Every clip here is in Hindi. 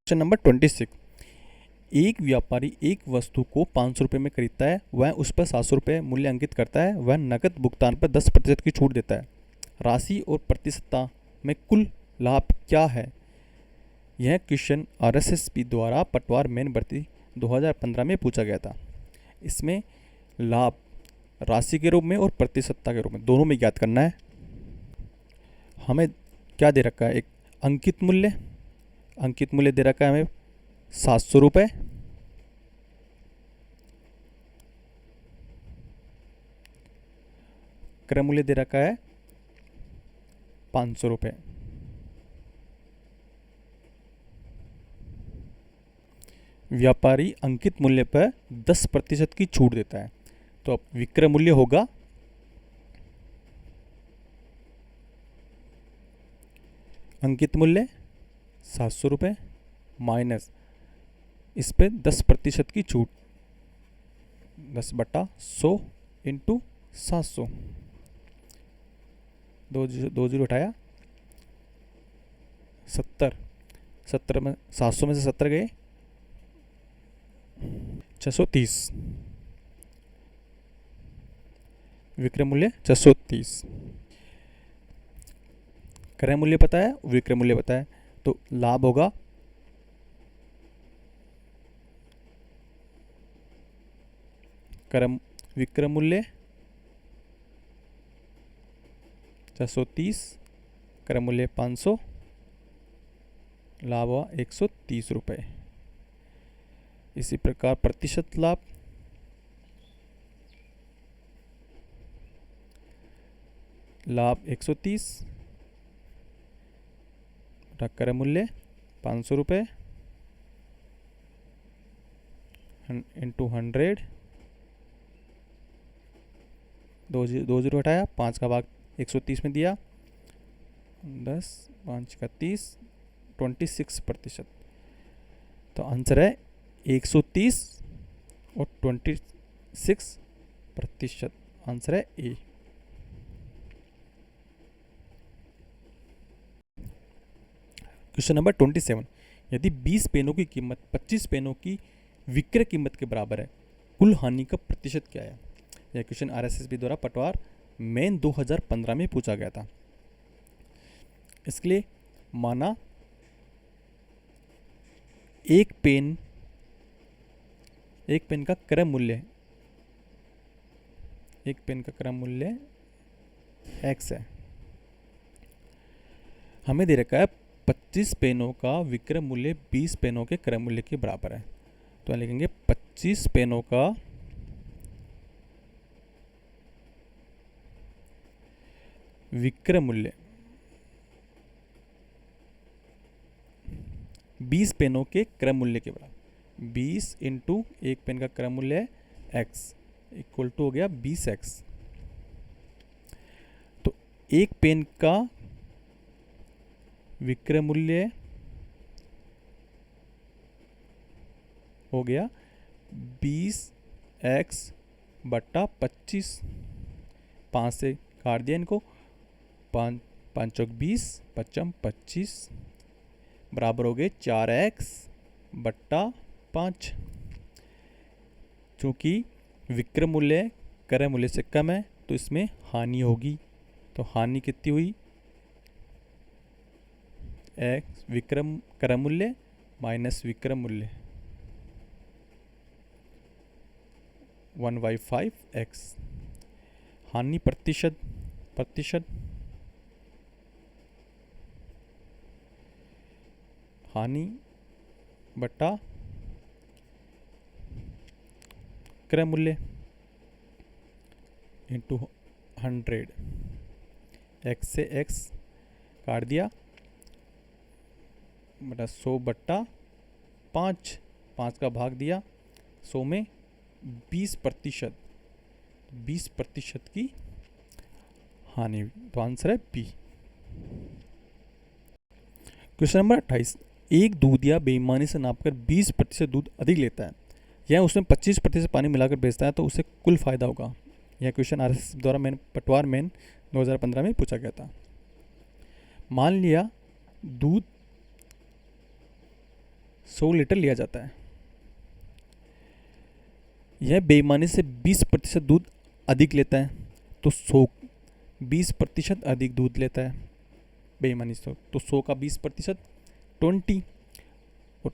Question number 26। एक व्यापारी एक वस्तु को 500 रुपये में खरीदता है, वह उस पर 700 रुपये मूल्य अंकित करता है, वह नकद भुगतान पर 10% की छूट देता है। राशि और प्रतिशतता में कुल लाभ क्या है? यह क्वेश्चन आरएसएसबी द्वारा पटवार मेन भर्ती 2015 में पूछा गया था। इसमें लाभ राशि के रूप में और प्रतिशतता के रूप में दोनों में ज्ञात करना है। हमें क्या दे रखा है? एक अंकित मूल्य दे रखा है हमें 700 रुपये, क्रय मूल्य दे रखा है 500 रुपये। व्यापारी अंकित मूल्य पर 10% की छूट देता है, तो अब विक्रय मूल्य होगा अंकित मूल्य 700 रुपये माइनस इस पे 10% की छूट, 10/100 इंटू 700, 2 जीरो हटाया 70 में 700 में से 70 गए 630, विक्रय मूल्य 630। क्रय मूल्य पता है, विक्रय मूल्य पता है, तो लाभ होगा विक्रय मूल्य 630, क्रय मूल्य 500, लाभ हुआ 130 रुपये। इसी प्रकार प्रतिशत लाभ, लाभ 130, क्रय मूल्य 500 रुपये इंटू 100, 2 जीरो हटाया, 5 का भाग 130 में दिया, 10 5 का 30, 26%। तो आंसर है 130 और 26%। आंसर है ए। Question number 27। यदि 20 पेनों की कीमत 25 पेनों की विक्रय कीमत के बराबर है, कुल हानि का प्रतिशत क्या है? यह क्वेश्चन आरएसएसबी द्वारा पटवार मेन 2015 में पूछा गया था। इसके लिए माना एक पेन का क्रय मूल्य x है। हमें दे रखा है 25 पेनों का विक्रय मूल्य 20 पेनों के क्रय मूल्य के बराबर है, तो हम लिखेंगे 25 पेनों का विक्रय मूल्य 20 पेनों के क्रय मूल्य के बराबर, 20 इंटू एक पेन का क्रय मूल्य x इक्वल टू हो गया 20x। तो एक पेन का विक्रय मूल्य हो गया 20x/25, 5 से काट दिया इनको, 5 चौक 20, 5 25 बराबर हो गए 4x/5। चूँकि विक्रय मूल्य क्रय मूल्य से कम है तो इसमें हानि होगी, तो हानि कितनी हुई? x क्रय मूल्य माइनस विक्रय मूल्य 1/5x। हानि प्रतिशत हानि बटा क्रय मूल्य इंटू 100, x से x काट दिया बटा 100/5, 5 का भाग दिया 100 में 20% की हानि हुई, तो आंसर है बी। Question number 28। एक दूधिया बेईमानी से नापकर 20% दूध अधिक लेता है, यह उसमें 25% पानी मिलाकर बेचता है, तो उसे कुल फायदा होगा। यह क्वेश्चन आरएसएस द्वारा पटवार मेन 2015 में पूछा गया था। मान लिया दूध 100 लीटर लिया जाता है। यह बेईमानी से 20% दूध अधिक लेता है, तो 20% अधिक दूध लेता है बेईमानी से, तो 100 का 20% 20, और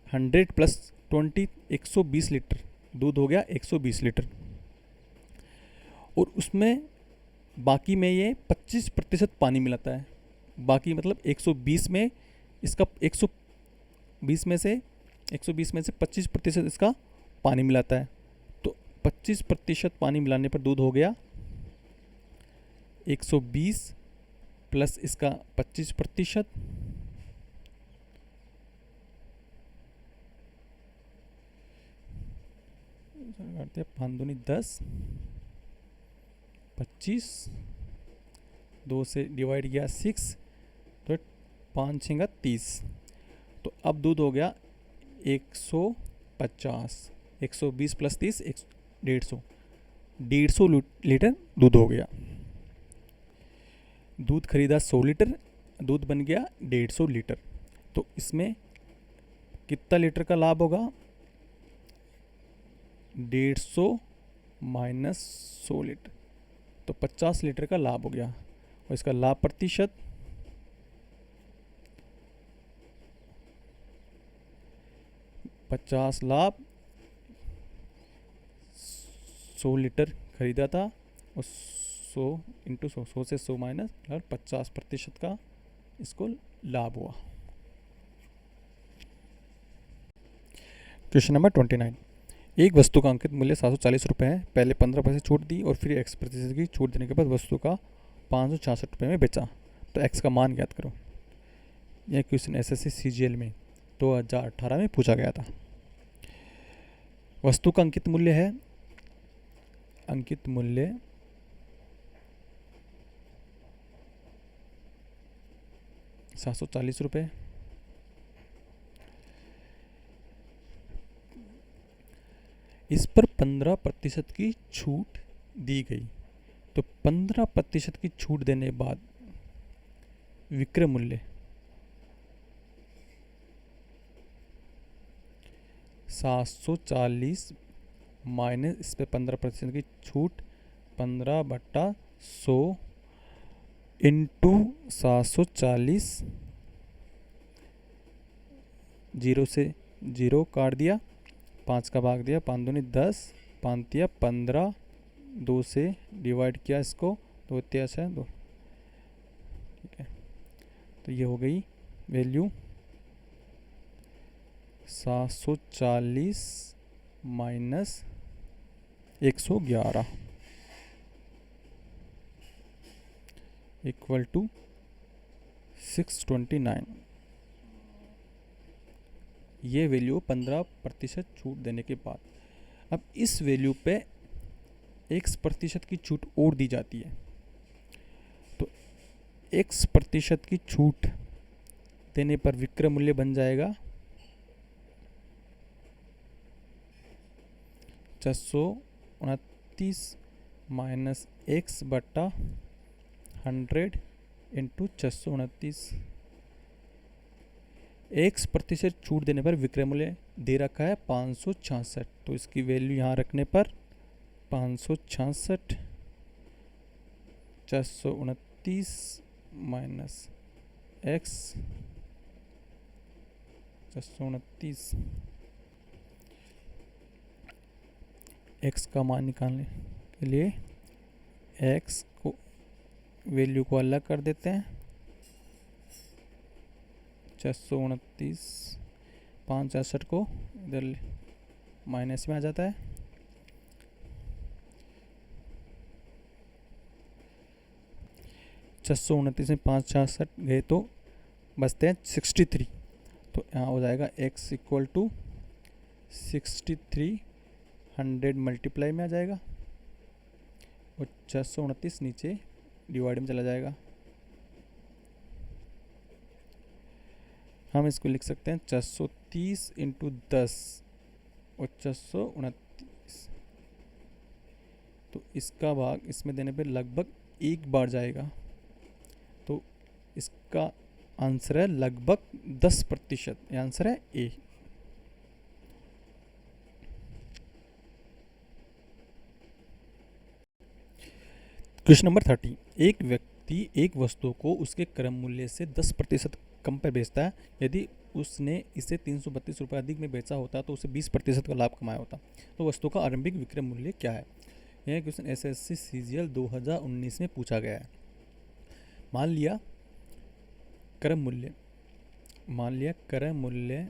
100 प्लस 20 120 लीटर दूध हो गया, 120 लीटर। और उसमें बाकी में ये 25% पानी मिलाता है। बाकी मतलब 120 में इसका 120 में से 25% इसका पानी मिलाता है, तो 25% पानी मिलाने पर दूध हो गया 120 प्लस इसका 25%, करते हैं 5 दूनी 10, 25, 2 से डिवाइड किया 6, तो 5 6 30, तो अब दूध हो गया 150, 120 प्लस 30 150 लीटर दूध हो गया। दूध खरीदा 100 लीटर, दूध बन गया 150 लीटर। तो इसमें कितना लीटर का लाभ होगा? 150 माइनस 100 लीटर, तो 50 लीटर का लाभ हो गया। और इसका लाभ प्रतिशत 50 लाभ, 100 लीटर खरीदा था और 100 इंटू 100 से 100 माइनस 50% का इसको लाभ हुआ। Question number 29। एक वस्तु का अंकित मूल्य 740 रुपये है। पहले 15% छूट दी और फिर x% की छूट देने के बाद वस्तु का 566 रुपये में बेचा, तो x का मान ज्ञात करो। यह क्वेश्चन एसएससी सीजीएल में 2018 में पूछा गया था। वस्तु का अंकित मूल्य है, अंकित मूल्य 740 रुपये। इस पर 15% की छूट दी गई, तो 15% की छूट देने बाद विक्रय मूल्य 740 माइनस इस पे 15% की छूट 15/100 इंटू 740, 0 से 0 काट दिया, 5 का भाग दिया, 5 दूनी 10, 5 दिया 15, 2 से डिवाइड किया इसको, 2 इतिहास है 2, ठीक है। तो ये हो गई वैल्यू 740 माइनस 111 इक्वल टू 629। ये वैल्यू 15% छूट देने के बाद। अब इस वैल्यू पे x% की छूट और दी जाती है, तो x% की छूट देने पर विक्रय मूल्य बन जाएगा 429 माइनस x/100 इंटू 429। x% छूट देने पर विक्रय मूल्य दे रखा है 566, तो इसकी वैल्यू यहाँ रखने पर 566, 429 माइनस x 429, x का मान निकालने के लिए x को वैल्यू को अलग कर देते हैं, 429, 566 को इधर माइनस में आ जाता है, छः में 566 गए तो बचते हैं 63, तो यहाँ हो जाएगा x इक्वल टू 63, 100 मल्टीप्लाई में आ जाएगा और 429 नीचे डिवाइड में चला जाएगा। हम इसको लिख सकते हैं 430 इंटू 10 और 429, तो इसका भाग इसमें देने पे लगभग एक बार जाएगा, तो इसका आंसर है लगभग 10%, आंसर है ए। Question number 30। एक व्यक्ति एक वस्तु को उसके क्रय मूल्य से 10% कम पर बेचता है। यदि उसने इसे 332 रुपये अधिक में बेचा होता तो उसे 20% का लाभ कमाया होता। तो वस्तु का आरंभिक विक्रय मूल्य क्या है? यह क्वेश्चन एसएससी सीजीएल 2019 में पूछा गया है। मान लिया क्रय मूल्य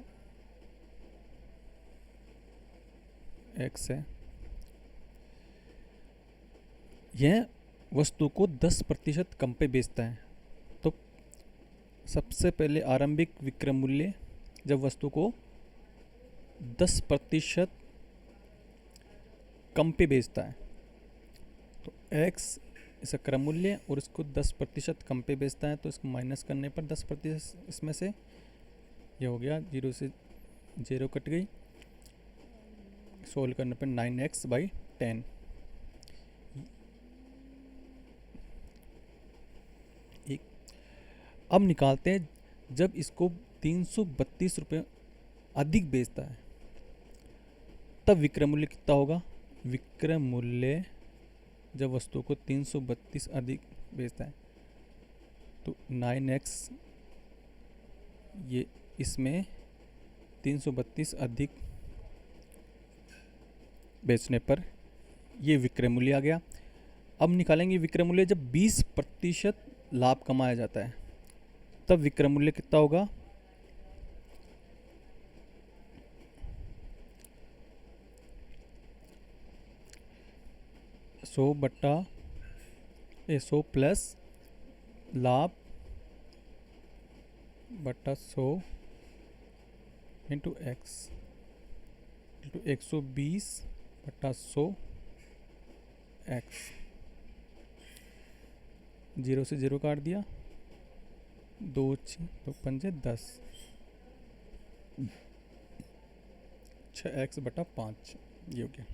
x है। यह वस्तु को 10% कम पे बेचता है। तो सबसे पहले आरंभिक विक्रय मूल्य, जब वस्तु को 10% कम पे बेचता है तो x इसका क्रय मूल्य और इसको 10% कम पे बेचता है, तो इसको माइनस करने पर 10% इसमें से ये हो गया, 0 से 0 कट गई, सोल्व करने पर 9x/10। अब निकालते हैं जब इसको 332 रुपये अधिक बेचता है तब विक्रय मूल्य कितना होगा। विक्रय मूल्य जब वस्तु को 332 अधिक बेचता है तो 9x, ये इसमें 332 अधिक बेचने पर ये विक्रय मूल्य आ गया। अब निकालेंगे विक्रय मूल्य जब 20% लाभ कमाया जाता है तब विक्रय मूल्य कितना होगा। सौ प्लस लाभ बटा 100 इंटू एक्स इंटू 120/100 एक्स। 0 से 0 काट दिया, 2 6 2 5 10, 6x/5 ये हो गया।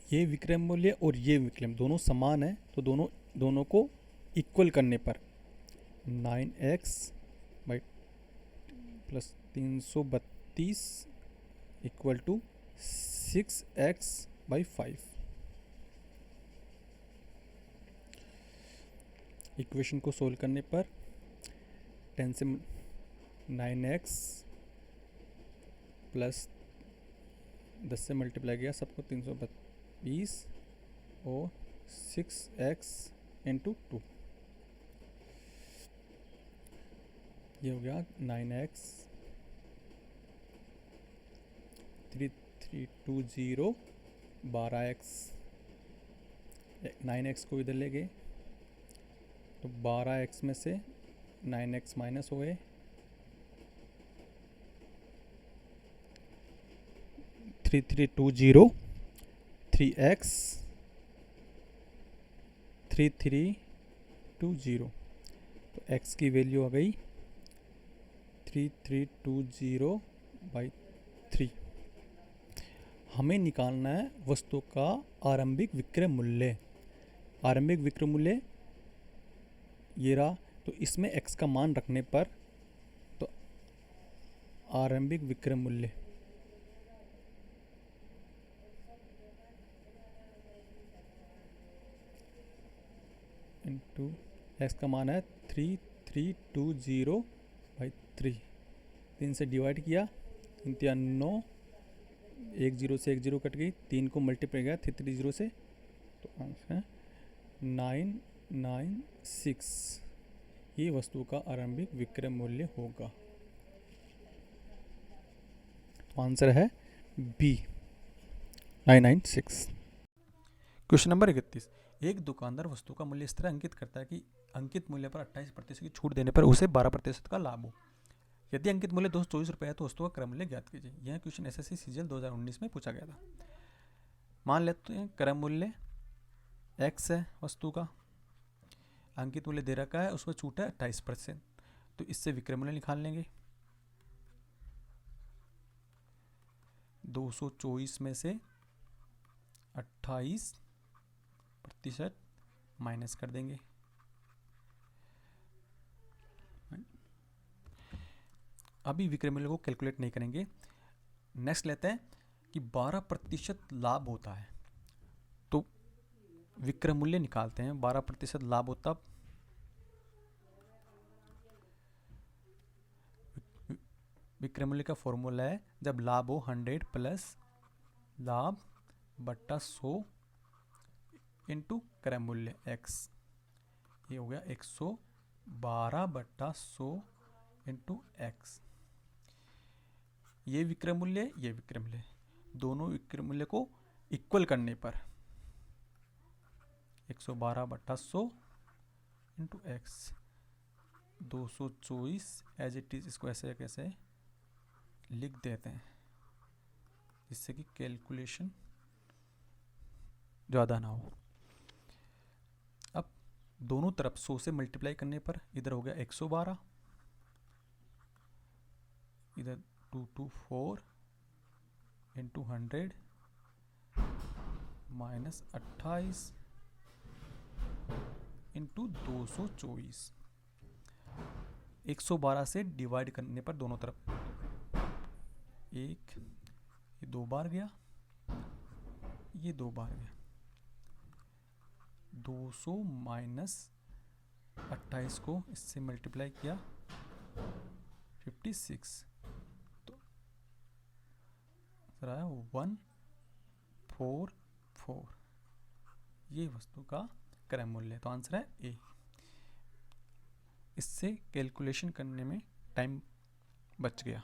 ये विक्रय मूल्य और ये विक्रय दोनों समान है, तो दोनों को इक्वल करने पर 9x plus 332 equal to 6x/5। Equation को सोल्व करने पर 10 से 9x प्लस 10 से मल्टीप्लाई किया सबको 332 और 6x इंटू 2, ये हो गया 9x 3320 12x। 9x को इधर ले गए तो 12x में से 9x माइनस हो गए, 3320 3x 3320, तो x की वैल्यू आ गई 3320/3। हमें निकालना है वस्तु का आरंभिक विक्रय मूल्य। आरंभिक विक्रय मूल्य ये रहा, तो इसमें x का मान रखने पर तो आरंभिक विक्रय मूल्य इंटू x का मान है 3320/3। 3 से डिवाइड किया, 3 9, 1 0 से 1 0 कट गई, 3 को मल्टीप्लाई किया 330 से, तो आंसर है 996। ये वस्तु का आरंभिक विक्रय मूल्य होगा। तो आंसर है बी 996। Question number 31। एक दुकानदार वस्तु का मूल्य इस तरह अंकित करता है कि अंकित मूल्य पर 28% की छूट देने पर उसे 12% का लाभ हो। यदि अंकित मूल्य 224 रुपये है तो वस्तु का क्रय मूल्य ज्ञात कीजिए। यह क्वेश्चन एसएससी सीजीएल 2019 में पूछा गया था। मान लेते हैं क्रय मूल्य x है, वस्तु का अंकित मूल्य दे रखा है, उसमें छूट है 28%, तो इससे विक्रय मूल्य निकाल लेंगे। 224 में से 28% माइनस कर देंगे। अभी विक्रय मूल्य को कैलकुलेट नहीं करेंगे। नेक्स्ट लेते हैं कि 12% लाभ होता है, विक्रय मूल्य निकालते हैं, 12% लाभ हो तब विक्रय मूल्य का फॉर्मूला है जब लाभ हो 100 प्लस लाभ बट्टा 100 इंटू क्रय मूल्य x। ये हो गया 112 बट्टा 100 इंटू एक्स। ये विक्रय मूल्य, ये विक्रय मूल्य, दोनों विक्रय मूल्य को इक्वल करने पर 112 बट्टा 100 into X 224 as it is. इसको ऐसे कैसे लिख देते हैं जिससे कि कैलकुलेशन ज़्यादा ना हो। अब दोनों तरफ 100 से मल्टीप्लाई करने पर इधर हो गया 112, इधर 224 इंटू 100 माइनस 28 इंटू 224। 112 से डिवाइड करने पर दोनों तरफ एक, ये 2 बार गया, ये 2 बार गया, 200 माइनस 28 को इससे मल्टीप्लाई किया 56, तो आया 144। ये वस्तु का क्रय मूल्य, तो आंसर है ए। इससे कैलकुलेशन करने में टाइम बच गया।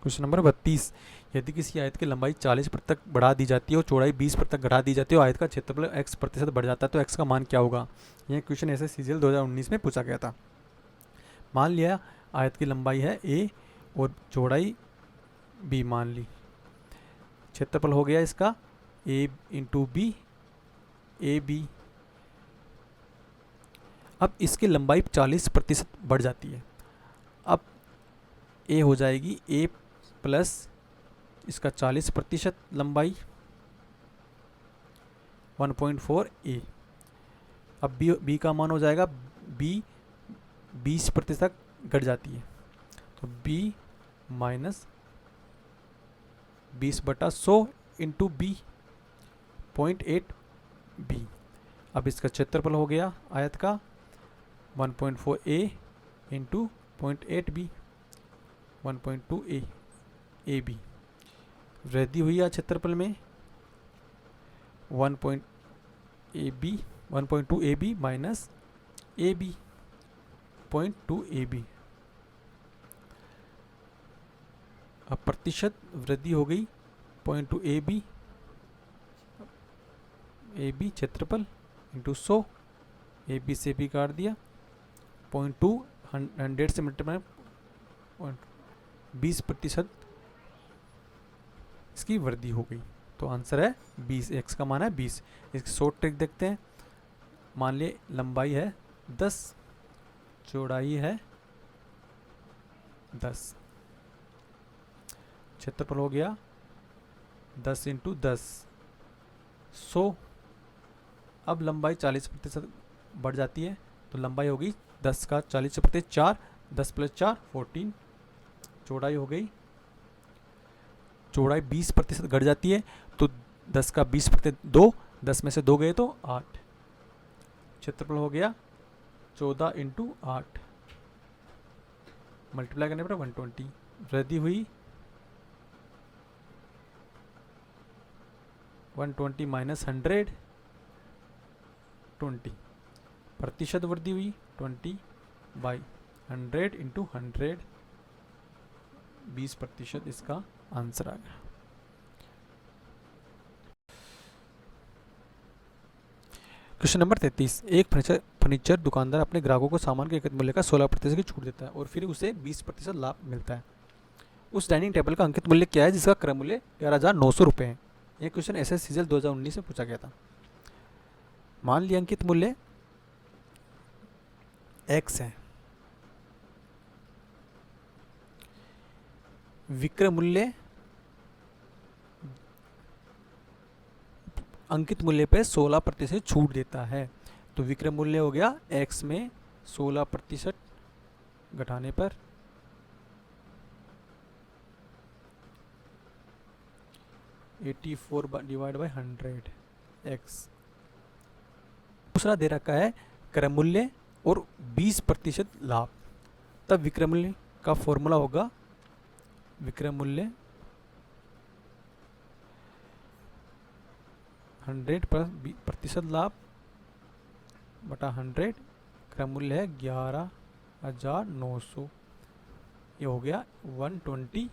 क्वेश्चन नंबर 32, यदि किसी आयत की लंबाई 40% तक बढ़ा दी जाती है और चौड़ाई 20% तक घटा दी जाती है और आयत का क्षेत्रफल x% बढ़ जाता है तो x का मान क्या होगा। यह क्वेश्चन ऐसे सीजीएल 2019 में पूछा गया था। मान लिया आयत की लंबाई है a और चौड़ाई b मान ली। क्षेत्रफल हो गया इसका a into B, A B. अब इसकी लंबाई 40% बढ़ जाती है। अब a हो जाएगी a प्लस इसका 40% लंबाई 1.4 a। अब b का मान हो जाएगा b 20% घट जाती है तो b minus 20/100 into B 0.8 b। अब इसका क्षेत्रफल हो गया आयत का 1.4 a into 0.8 b 1.2 A B. वृद्धि हुई है क्षेत्रफल में 1.2 A B minus A B 0.2 A B. अब प्रतिशत वृद्धि हो गई 0.2 ए बी क्षेत्रफल इंटू 100, ए बी से भी काट दिया 0.2 100 से मल्टीप्लाई 20% इसकी वृद्धि हो गई तो आंसर है 20। x का मान है 20। इसकी शॉर्ट ट्रिक देखते हैं। मान लिए लंबाई है 10, चौड़ाई है 10, क्षेत्रफल हो गया 10 इंटू 10 100। अब लंबाई 40% बढ़ जाती है तो लंबाई होगी 10 का 40% 4, 10 प्लस 4 14। चौड़ाई हो गई, चौड़ाई 20% घट जाती है तो 10 का 20% 2, 10 में से 2 गए तो 8। क्षेत्रफल हो गया 14 इंटू 8, मल्टीप्लाई करने पर 120। वृद्धि हुई 120 माइनस 100 20। प्रतिशत वृद्धि हुई 20/100 इंटू 100 20%। इसका आंसर आ गया। क्वेश्चन नंबर 33, एक फर्नीचर दुकानदार अपने ग्राहकों को सामान के अंकित मूल्य का 16% की छूट देता है और फिर उसे 20% लाभ मिलता है। उस डाइनिंग टेबल का अंकित मूल्य क्या है जिसका क्रय मूल्य 11,900 रुपये है। यह क्वेश्चन एसएस सीजीएल 2019 में पूछा गया था। मान लिया अंकित मूल्य x है, विक्रय मूल्य अंकित मूल्य पे 16% छूट देता है तो विक्रय मूल्य हो गया x में 16% घटाने पर 84 डिवाइड बाई 100 एक्स। दूसरा दे रखा है क्रय मूल्य और 20% लाभ। तब विक्रय मूल्य का फॉर्मूला होगा विक्रय मूल्य 100 प्लस 20% लाभ बटा 100, क्रय मूल्य है 11,900। ये हो गया 120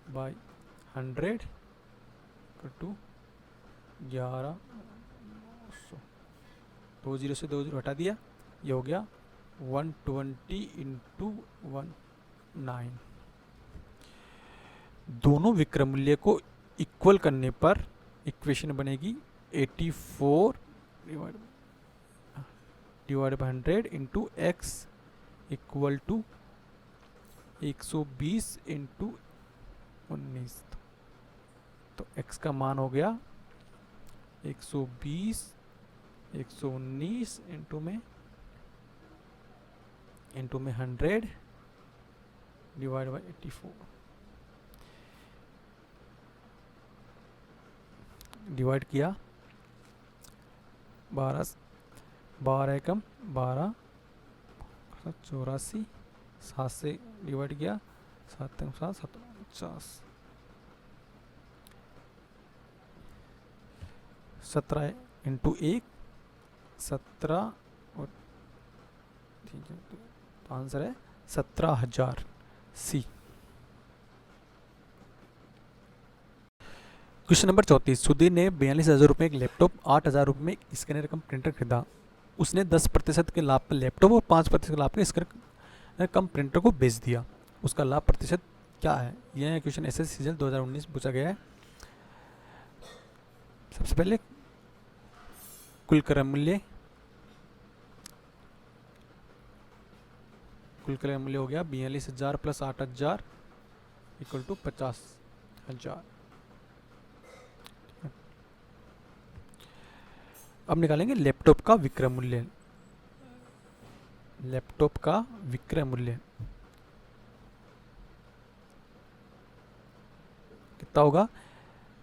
बाई 100 टू 11,900। 20 से 20 हटा दिया, ये हो गया 120 इंटू 19। दोनों विक्रय मूल्य को इक्वल करने पर इक्वेशन बनेगी 84 divide by 100 into X equal to 120 into 19। तो x का मान हो गया 120 119 इंटू में 100 डिवाइड बाई 84। डिवाइड किया 12 एकम 12 84, 7 से डिवाइड किया 7 7 50, 17 इंटू 1 17 और ठीक है, तो आंसर है 17,000 सी। Question number 34। सुधीर ने 42,000 रुपये एक लैपटॉप 8,000 रुपये में स्कैनर कम प्रिंटर खरीदा। उसने 10% के लाभ पर लैपटॉप और 5% के लाभ पर स्कैनर कम प्रिंटर को बेच दिया। उसका लाभ प्रतिशत क्या है? यह क्वेश्चन एसएससी सीजन 2019 पूछा गया है। सबसे पहले कुल क्रय मूल्य हो गया 42,000 प्लस 8,000 इक्वल टू 50,000। अब निकालेंगे लैपटॉप का विक्रय मूल्य। लैपटॉप का विक्रय मूल्य कितना होगा?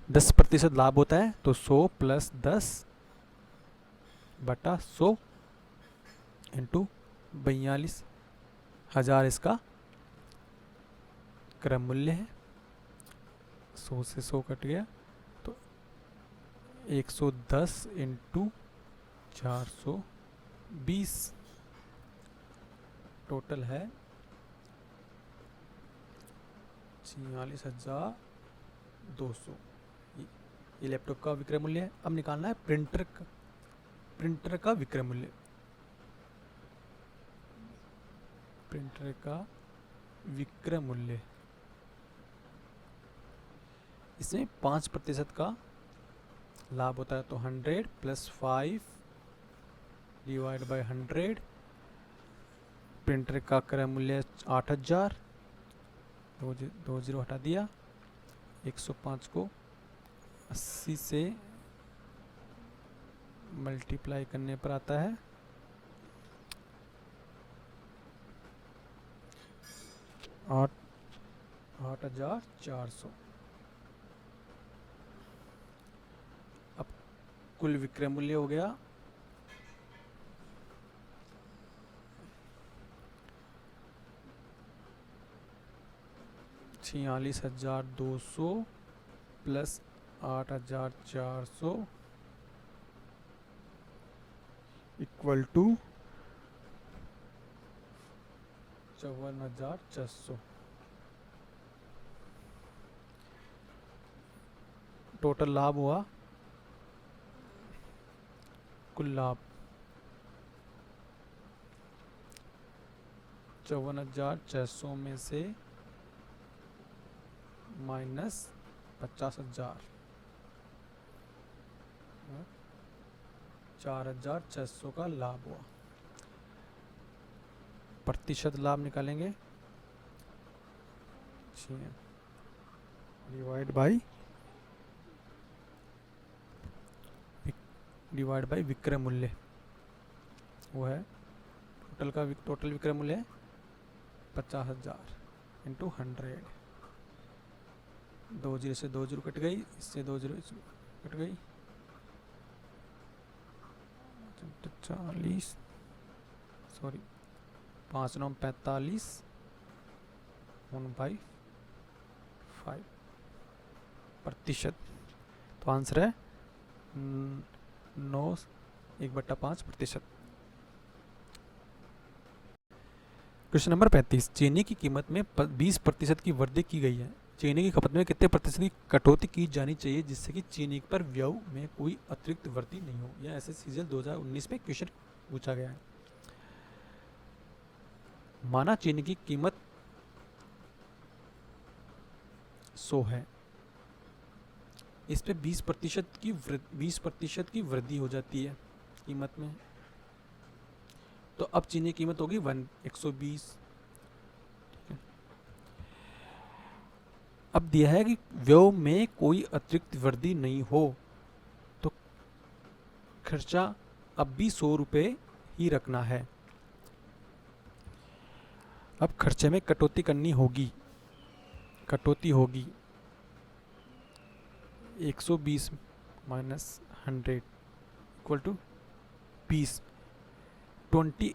10% लाभ होता है तो 100 प्लस 10 बटा 100 इंटू 42,000 इसका क्रय मूल्य है। 100 से 100 कट गया तो 110 इंटू 420 टोटल है 46,200। ये लैपटॉप का विक्रय मूल्य है। अब निकालना है प्रिंटर का विक्रय मूल्य। प्रिंटर का विक्रय मूल्य इसमें 5% का लाभ होता है तो 100 प्लस 5 डिवाइड बाई 100। प्रिंटर का क्रय मूल्य 8,000, 2 जीरो हटा दिया, 105 को 80 से मल्टीप्लाई करने पर आता है 8,400। अब कुल विक्रय मूल्य हो गया 46,200 प्लस 8,400 इक्वल टू 54,600। टोटल लाभ हुआ, कुल लाभ 54,600 में से माइनस 50,000, 4,600 का लाभ हुआ। प्रतिशत लाभ निकालेंगे डिवाइड बाई विक्रय मूल्य। वो है टोटल विक्रय मूल्य 50,000 इंटू 100। 2 जीरो से 2 जीरो कट गई, इससे 2 जीरो कट गई, 40, सॉरी 5 9 45, 1/5 प्रतिशत। तो आंसर है 9 1/5%। क्वेश्चन नंबर 35, चीनी की कीमत में 20% की वृद्धि की गई है। चीनी की खपत में कितने प्रतिशत की कटौती की जानी चाहिए जिससे कि चीनी पर व्यय में कोई अतिरिक्त वृद्धि नहीं हो। यह ऐसे सीजन 2019 में क्वेश्चन पूछा गया है। माना चीनी की कीमत 100 है, इस पे 20% की वृद्धि हो जाती है कीमत में, तो अब चीनी की कीमत होगी 120। अब दिया है कि व्यय में कोई अतिरिक्त वृद्धि नहीं हो, तो खर्चा अब भी 100 रुपये ही रखना है। अब खर्चे में कटौती करनी होगी, कटौती होगी 120 माइनस 100 इक्वल टू 20, 20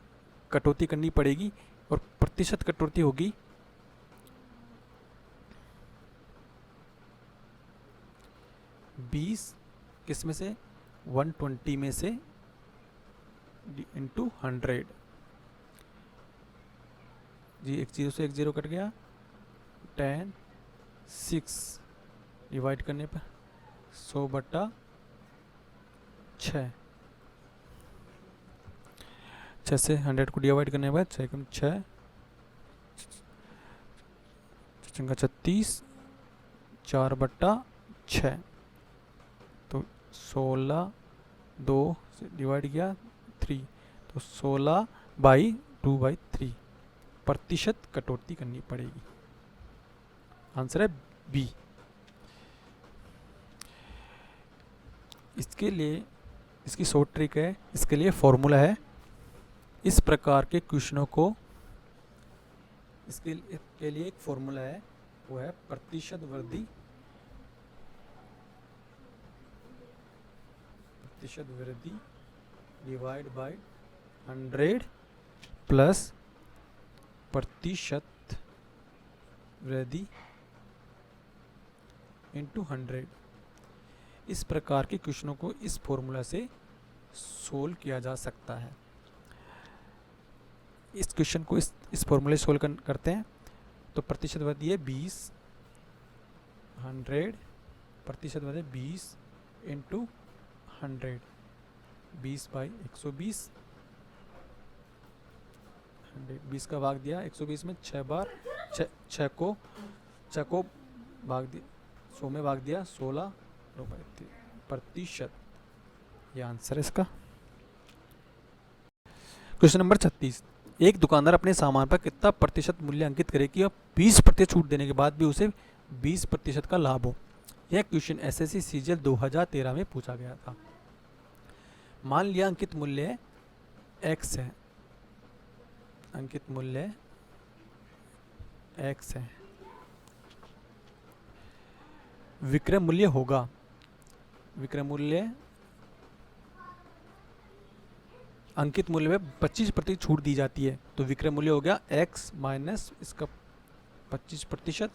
कटौती करनी पड़ेगी और प्रतिशत कटौती होगी 20 किस में से 120 में से इंटू 100 जी, एक जीरो से एक जीरो कट गया, 10 6 डिवाइड करने पर 100/6, 6 से 100 को डिवाइड करने के बाद 6 कम 6 चंगा 36, 4/6, तो 16 2 से डिवाइड किया 3, तो 16/2/3 प्रतिशत कटौती करनी पड़ेगी। आंसर है बी। इसके लिए इसकी शॉर्ट ट्रिक है, इसके लिए फॉर्मूला है। इस प्रकार के क्वेश्चनों को इसके लिए एक फॉर्मूला है, वो है प्रतिशत वृद्धि डिवाइड बाय 100 प्लस प्रतिशत वृद्धि इंटू 100। इस प्रकार के क्वेश्चनों को इस फॉर्मूला से सोल्व किया जा सकता है। इस क्वेश्चन को इस फॉर्मूले से सोल्व करते हैं, तो प्रतिशत वृद्धि है 20, 100 प्रतिशत वृद्धि 20 इंटू 100, 20/120, 20 का भाग दिया 120 में 6 बार, 6 को भाग दिया 100 में भाग दिया 16 प्रतिशत। यह आंसर है इसका। क्वेश्चन नंबर 36, एक दुकानदार अपने सामान पर कितना प्रतिशत मूल्य अंकित करे कि 20% छूट देने के बाद भी उसे 20% का लाभ हो। यह क्वेश्चन एसएससी सीजीएल 2013 में पूछा गया था। मान लिया अंकित मूल्य x है, अंकित मूल्य x है, विक्रय मूल्य होगा, विक्रय मूल्य अंकित मूल्य में 25% छूट दी जाती है, तो विक्रय मूल्य हो गया x माइनस इसका 25%,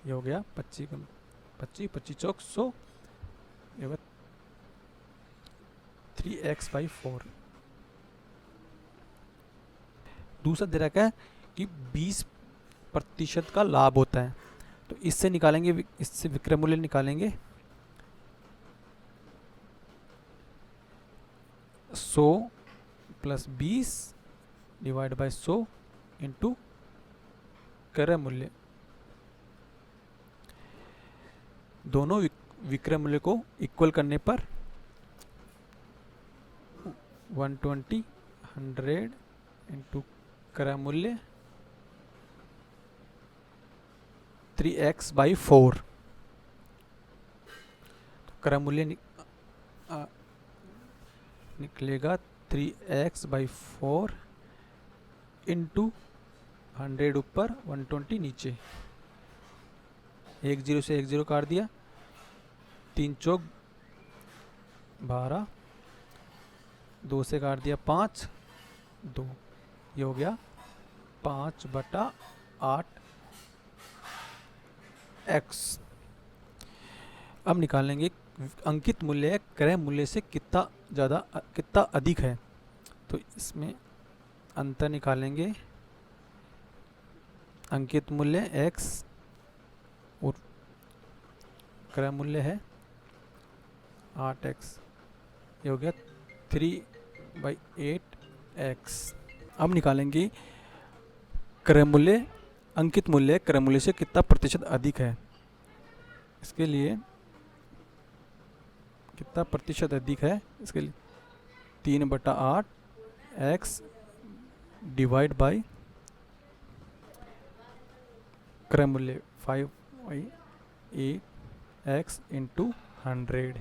ये हो गया 25 चौक 100, 3x/4। दूसरा दे रखा है कि 20% का लाभ होता है, तो इससे निकालेंगे, इससे विक्रय मूल्य निकालेंगे 100 प्लस 20 डिवाइड बाय 100 इंटू क्रय मूल्य। दोनों विक्रय मूल्य को इक्वल करने पर 120 100 इंटू क्रय मूल्य 3x/4, तो क्रय मूल्य निकलेगा 3x/4 इंटू 100 ऊपर 120 नीचे, 10 से 10 काट दिया, 3 चौक 12, 2 से काट दिया 5, 2, ये हो गया 5/8 x। अब निकालेंगे अंकित मूल्य क्रय मूल्य से कितना अधिक है। तो इसमें अंतर निकालेंगे, अंकित मूल्य x और क्रय मूल्य है 8x, ये हो गया 3/8x। अब निकालेंगे क्रय मूल्य अंकित मूल्य क्रय मूल्य से कितना प्रतिशत अधिक है। इसके लिए कितना प्रतिशत अधिक है, इसके लिए 3/8x डिवाइड बाई क्रय मूल्य 5/8x इंटू 100।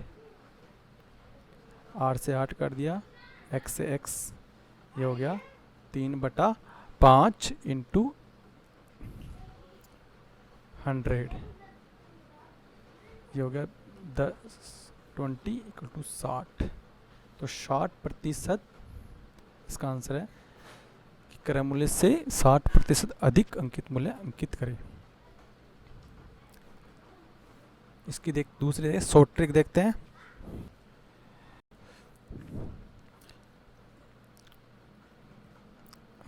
8 से 8 कर दिया, x से x, ये हो गया 3/5 इंटू 100, ये हो गया 20 = 60। तो 60% इसका आंसर है कि क्रय मूल्य से 60% अधिक अंकित मूल्य अंकित करें। इसकी दूसरे शॉर्ट ट्रिक देखते हैं।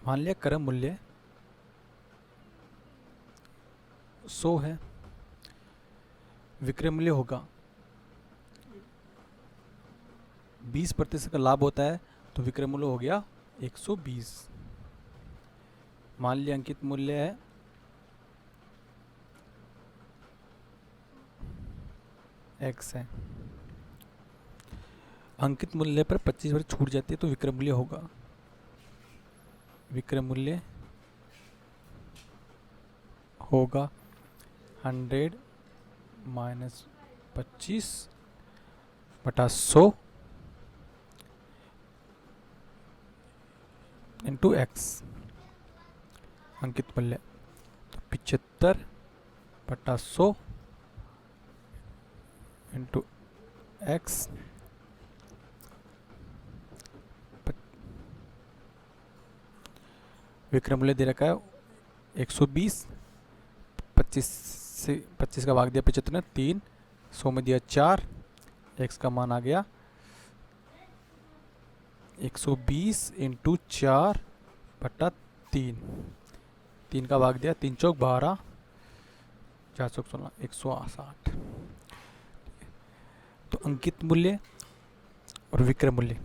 मान लिया क्रय मूल्य 100 है, विक्रय मूल्य होगा 20% का लाभ होता है, तो विक्रय मूल्य हो गया 120। मान लिया अंकित मूल्य है x है, अंकित मूल्य पर 25% छूट जाती है, तो विक्रय मूल्य होगा, विक्रय मूल्य होगा 100 माइनस 25/100 इंटू एक्स, अंकित मूल्य तो 75/100 इंटू एक्स, विक्रय मूल्य दे रखा है 120, 25 का भाग दिया 75 ने 3, 100 में दिया 4, एक्स का मान आ गया 120 इंटू 4/3, 3 का भाग दिया 3 चौक 12, 4 चौक 16, 160। तो अंकित मूल्य और विक्रय मूल्य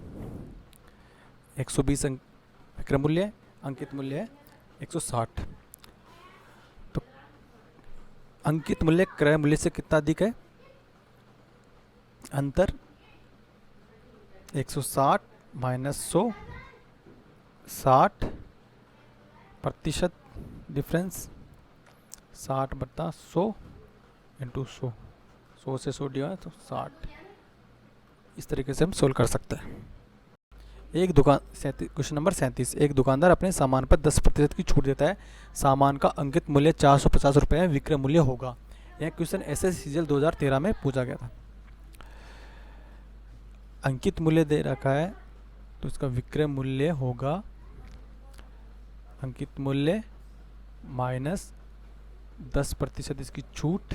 120 विक्रय मूल्य, अंकित मूल्य है 160। तो अंकित मूल्य क्रय मूल्य से कितना अधिक है, अंतर 160 माइनस 100, 60% डिफरेंस, 60/100 इंटू 100, 100 से 100 डिवाइड तो 60। इस तरीके से हम सोल्व कर सकते हैं। क्वेश्चन नंबर 37, एक दुकानदार अपने सामान पर 10% की छूट देता है। सामान का अंकित मूल्य 450 रुपये है, विक्रय मूल्य होगा। यह क्वेश्चन एसएससी सीजीएल 2013 में पूछा गया था। अंकित मूल्य दे रखा है, तो इसका विक्रय मूल्य होगा अंकित मूल्य माइनस 10% इसकी छूट,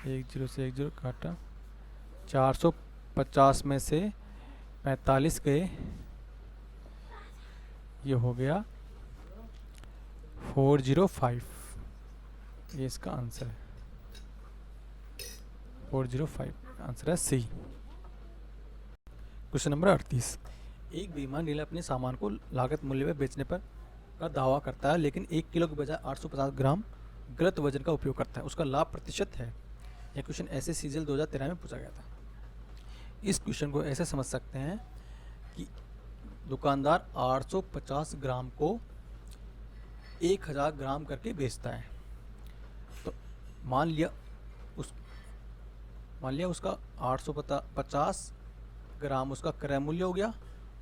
10 से 10 काटा, 450 में से 45 गए, ये हो गया 405, ये इसका आंसर है 405, आंसर है सी। क्वेश्चन नंबर 38, एक बेईमान डीलर अपने सामान को लागत मूल्य में बेचने पर का दावा करता है, लेकिन 1 किलो के बजाय 850 ग्राम गलत वजन का उपयोग करता है, उसका लाभ प्रतिशत है। यह क्वेश्चन ऐसे सीजीएल 2013 में पूछा गया था। इस क्वेश्चन को ऐसे समझ सकते हैं कि दुकानदार 850 ग्राम को 1000 ग्राम करके बेचता है। तो मान लिया उसका 850 ग्राम उसका क्रय मूल्य हो गया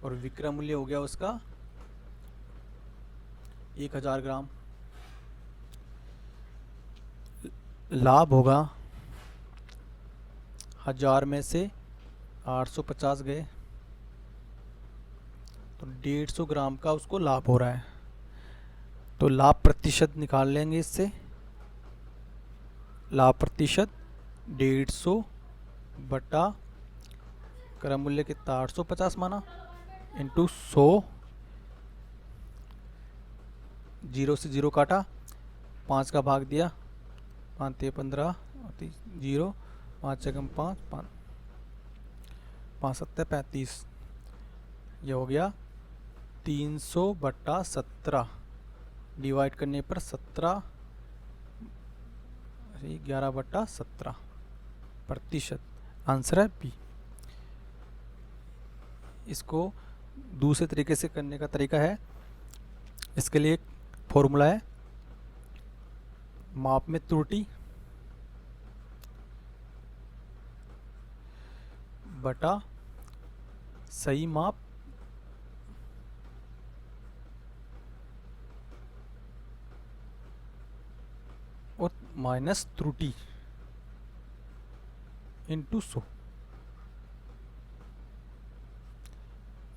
और विक्रय मूल्य हो गया उसका 1000 ग्राम। लाभ होगा 1000 में से 850 गए तो 150 ग्राम का उसको लाभ हो रहा है। तो लाभ प्रतिशत निकाल लेंगे इससे। लाभ प्रतिशत 150 बटा क्रय मूल्य कितना 850 माना इंटू 100, 0 से 0 काटा, 5 का भाग दिया, 5 ते 15, 0, 5 एकम 5, 5 सत्ते 35, ये हो गया 300 बटा 17 डिवाइड करने पर 17, 11 बटा 17 प्रतिशत। आंसर है बी। इसको दूसरे तरीके से करने का तरीका है, इसके लिए एक फॉर्मूला है, माप में त्रुटि बटा सही माप और माइनस त्रुटि इंटू 100।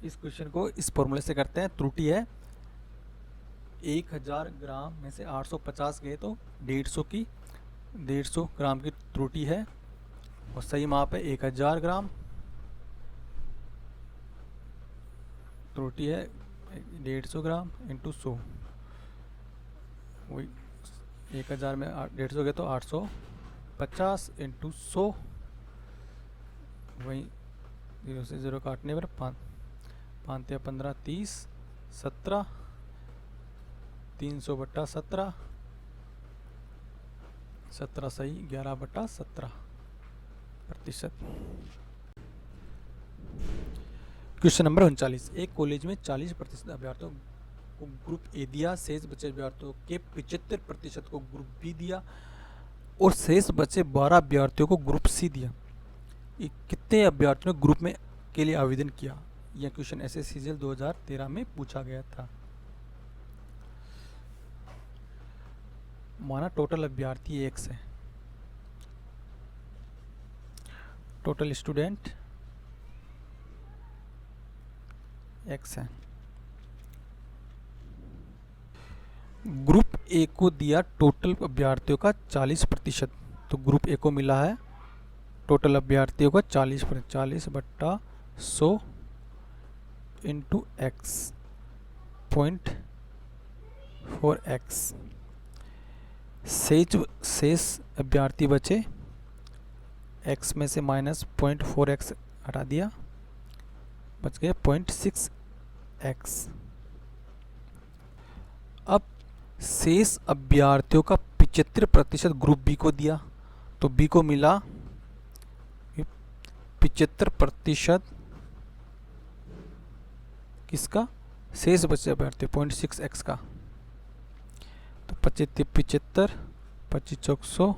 इस क्वेश्चन को इस फॉर्मूले से करते हैं। त्रुटि है 1000 ग्राम में से 850 गए तो 150 ग्राम की त्रुटि है और सही माप है 1000 ग्राम। त्रुटि है 150 ग्राम इंटू 100, वही 1000 में 150 गए तो 850 इंटू 100, वही 0 से 0 काटने पर 5 5 15 30 17, 300 बटा 17, 17 सही 11 बटा 17 प्रतिशत। Question number 39। एक कॉलेज में 40% अभ्यर्थियों को ग्रुप ए दिया, शेष बचे अभ्यर्थियों के 75% को ग्रुप बी दिया और शेष बचे 12 अभ्यर्थियों को ग्रुप सी दिया। ये कितने अभ्यर्थियों ने ग्रुप में के लिए आवेदन किया? यह क्वेश्चन एसएससीजीएल 2013 में पूछा गया था। माना टोटल अभ्यर्थी x है, टोटल स्टूडेंट x है। ग्रुप ए को दिया टोटल अभ्यर्थियों का 40%, तो ग्रुप ए को मिला है टोटल अभ्यर्थियों का 40%, 40 बट्टा 100 इंटू एक्स 0.4x। शेष अभ्यर्थी बचे, x में से माइनस 0.4x हटा दिया, बच गए 0.6x। अब शेष अभ्यर्थियों का 75% ग्रुप बी को दिया, तो बी को मिला 75% किसका? शेष बचे अभ्यर्थी 0.6x का। तो 75 75 25 चौक 100,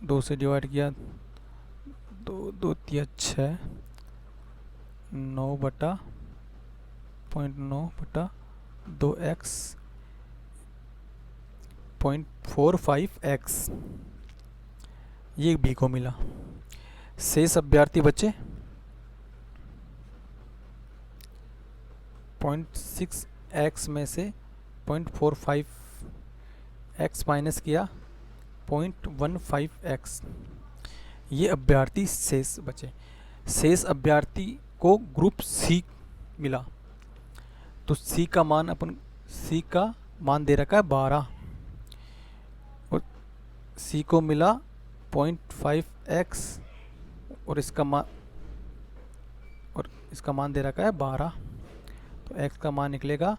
2 से डिवाइड किया 2 2 3 6, 9 बटा 0.9 बटा 2x 0.45x, ये बी को मिला। शेष अभ्यर्थी बचे 0.6x में से 0.45x माइनस किया 0.15x, ये अभ्यर्थी शेष बचे। शेष अभ्यर्थी को ग्रुप सी मिला, तो सी का मान दे रखा है 12 और सी को मिला 0.5x और इसका मान दे रखा है 12, तो x का मान निकलेगा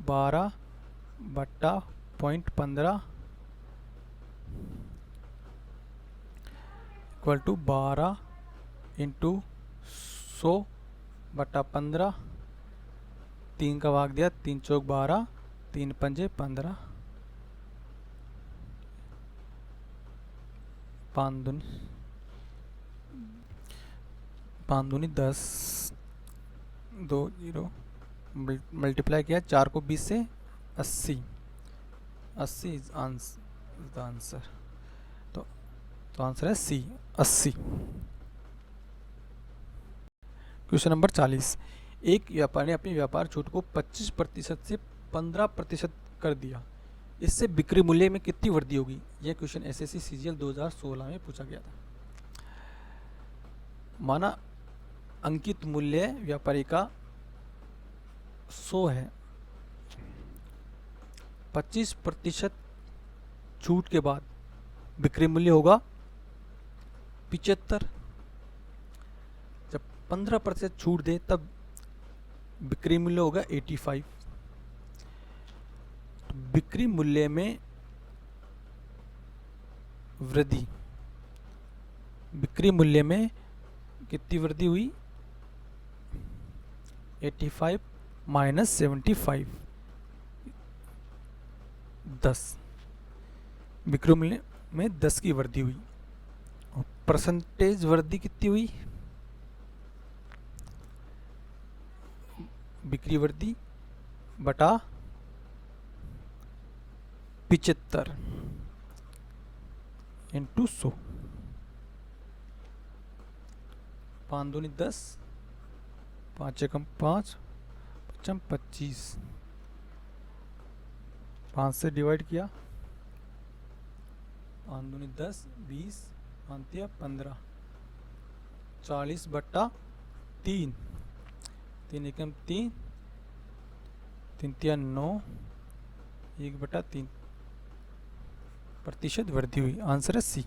12 बट्टा 0.15 इक्वल टू 12 इंटू 100 बट्टा 15, 3 का भाग दिया, 3 चौक 12, 3 पंजे 15, 5 दूनी 10, 2 जीरो मल्टीप्लाई किया 4 को 20 से 80, 80 इज आंसर। तो आंसर है सी 80। क्वेश्चन नंबर 40, एक व्यापारी ने अपनी व्यापार छूट को 25% से 15% कर दिया, इससे बिक्री मूल्य में कितनी वृद्धि होगी? यह क्वेश्चन एसएससी सीजीएल 2016 में पूछा गया था। माना अंकित मूल्य व्यापारी का 100 है, 25% छूट के बाद बिक्री मूल्य होगा 75। जब 15% छूट दे तब बिक्री मूल्य होगा 85। तो बिक्री मूल्य में वृद्धि, बिक्री मूल्य में कितनी वृद्धि हुई? 85 माइनस 75, 10। बिक्री मूल्य में 10 की वृद्धि हुई। और परसेंटेज वृद्धि कितनी हुई? बिक्री वृद्धि बटा 75 इंटू 100। 5 दूनी 10, 5 एकम 5, 5 25, 5 से डिवाइड किया, 5 दूनी 10, 20, 5 15, 40 बट्टा 3, 3 एकम 3, 3 तिया 9, 1 बटा 3 प्रतिशत वृद्धि हुई। आंसर है सी।